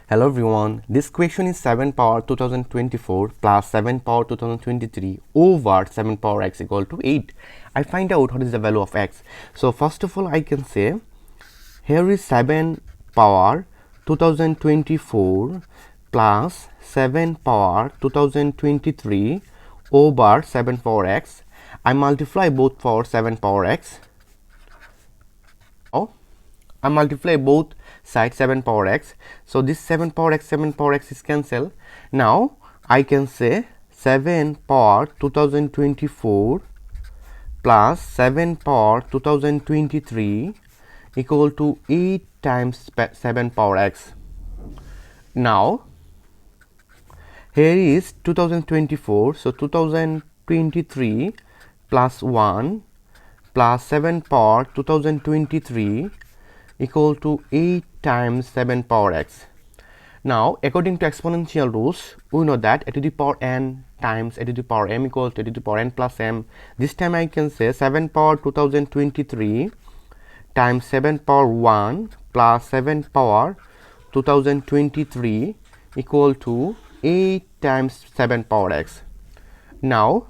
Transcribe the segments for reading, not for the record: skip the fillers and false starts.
Hello everyone, this question is 7 power 2024 plus 7 power 2023 over 7 power x equal to 8. I find out what is the value of x. So first of all I can say here is 7 power 2024 plus 7 power 2023 over 7 power x. I multiply both for 7 power x. I multiply both sides 7 power x. So this 7 power x is cancelled. Now I can say 7 power 2024 plus 7 power 2023 equal to 8 times 7 power x. Now here is 2024, so 2023 plus 1 plus 7 power 2023 equal to 8 times 7 power x. Now according to exponential rules, we know that a to the power n times a to the power m equals to a to the power n plus m. This time I can say 7 power 2023 times 7 power 1 plus 7 power 2023 equal to 8 times 7 power x. Now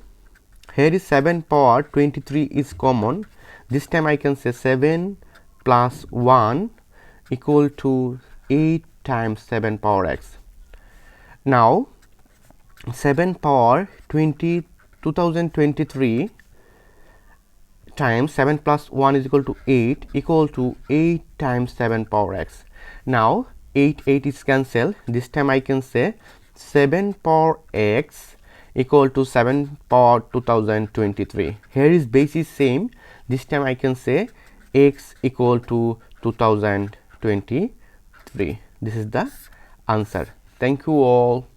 here is 7 power 23 is common. This time I can say 7 plus 1 equal to 8 times 7 power x. Now 7 power 2023 times 7 plus 1 is equal to 8 equal to 8 times 7 power x. Now 8 is cancelled. This time I can say 7 power x equal to 7 power 2023. Here is base is same. This time I can say x equal to 2023. This is the answer. Thank you all.